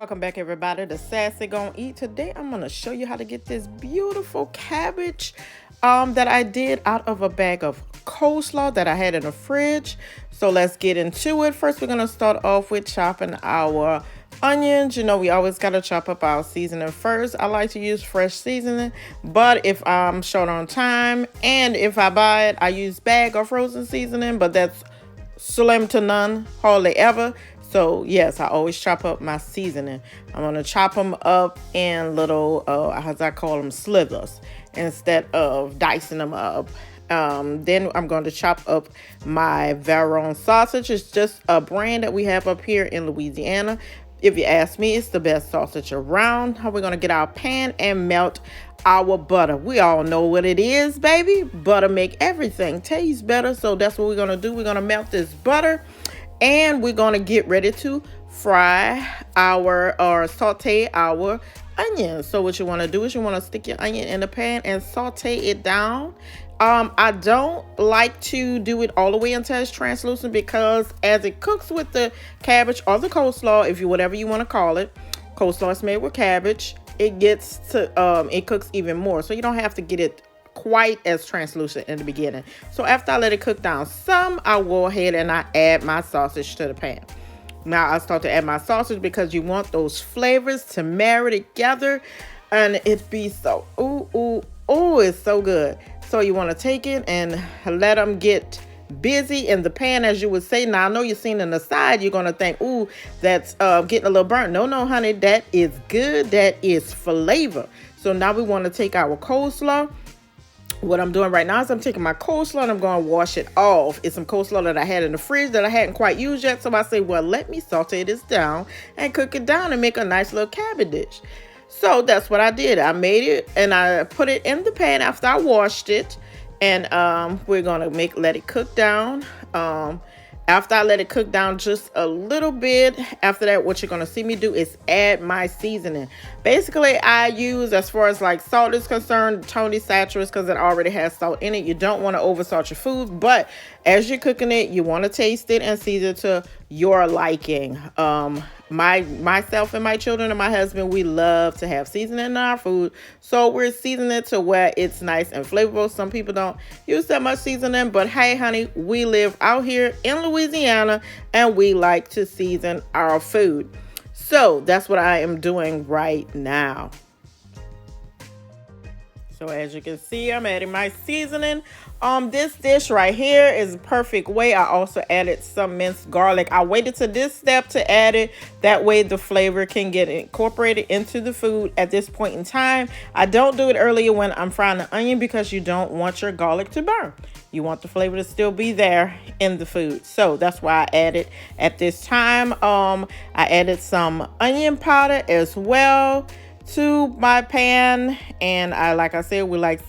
Welcome back, everybody, to Sassy Gon' Eat. Today I'm going to show you how to get this beautiful cabbage that I did out of a bag of coleslaw that I had in the fridge. So let's get into it. First, we're going to start off with chopping our onions. You know, we always got to chop up our seasoning first. I like to use fresh seasoning, but if I'm short on time and if I buy it, I use bag or frozen seasoning, but that's slim to none, hardly ever. So yes, I always chop up my seasoning. I'm going to chop them up in little, as I call them, slivers, instead of dicing them up. Then I'm going to chop up my Varon sausage. It's just a brand that we have up here in Louisiana. If you ask me, it's the best sausage around. How we're going to get our pan and melt our butter. We all know what it is, baby. Butter make everything taste better. So that's what we're going to do. We're going to melt this butter. And we're going to get ready to fry or saute our onions. So what you want to do is you want to stick your onion in the pan and saute it down. I don't like to do it all the way until it's translucent, because as it cooks with the cabbage or the coleslaw, if you whatever you want to call it, coleslaw is made with cabbage, it gets to it cooks even more. So you don't have to get it quite as translucent in the beginning. So after I let it cook down some, I'll go ahead and I add my sausage to the pan. Now I start to add my sausage because you want those flavors to marry together and it be so it's so good. So you want to take it and let them get busy in the pan, as you would say. Now I know you're seeing on the side, you're gonna think, ooh, that's getting a little burnt. No, honey, that is good. That is flavor. So now we want to take our coleslaw. What I'm doing right now is I'm taking my coleslaw and I'm going to wash it off. It's some coleslaw that I had in the fridge that I hadn't quite used yet. So I say, well, let me saute this down and cook it down and make a nice little cabbage dish. So that's what I did. I made it and I put it in the pan after I washed it. And we're going to let it cook down. After I let it cook down just a little bit, after that, what you're going to see me do is add my seasoning. Basically, I use, as far as like salt is concerned, Tony Saturates, because it already has salt in it. You don't want to oversalt your food, but as you're cooking it, you want to taste it and season it to your liking. Myself and my children and my husband, we love to have seasoning in our food, so we're seasoning it to where it's nice and flavorful. Some people don't use that much seasoning, but hey, honey, we live out here in Louisiana and we like to season our food. So that's what I am doing right now. So as you can see, I'm adding my seasoning. This dish right here is a perfect way. I also added some minced garlic. I waited to this step to add it. That way the flavor can get incorporated into the food at this point in time. I don't do it earlier when I'm frying the onion because you don't want your garlic to burn. You want the flavor to still be there in the food. So that's why I added at this time. I added some onion powder as well to my pan, and like I said, we like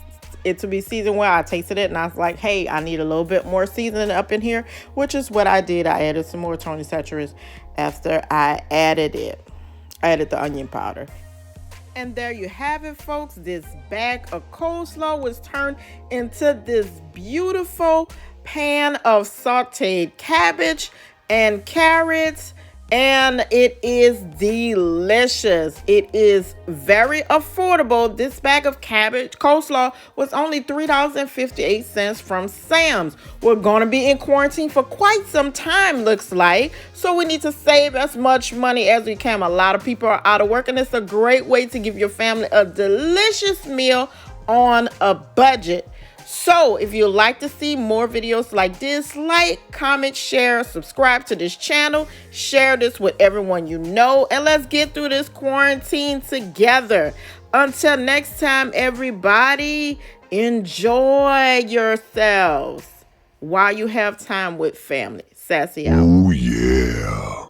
it to be seasoned well. I tasted it and I was like, hey, I need a little bit more seasoning up in here, which is what I did. I added some more Tony Saturates after I added it. I added the onion powder. And there you have it, folks. This bag of coleslaw was turned into this beautiful pan of sauteed cabbage and carrots. And it is delicious. It is very affordable. This bag of cabbage coleslaw was only $3.58 from Sam's. We're going to be in quarantine for quite some time, looks like. So we need to save as much money as we can. A lot of people are out of work, and it's a great way to give your family a delicious meal on a budget. So if you'd like to see more videos like this, like, comment, share, subscribe to this channel, share this with everyone you know, and let's get through this quarantine together. Until next time, everybody, enjoy yourselves while you have time with family. Sassy out. Oh, yeah.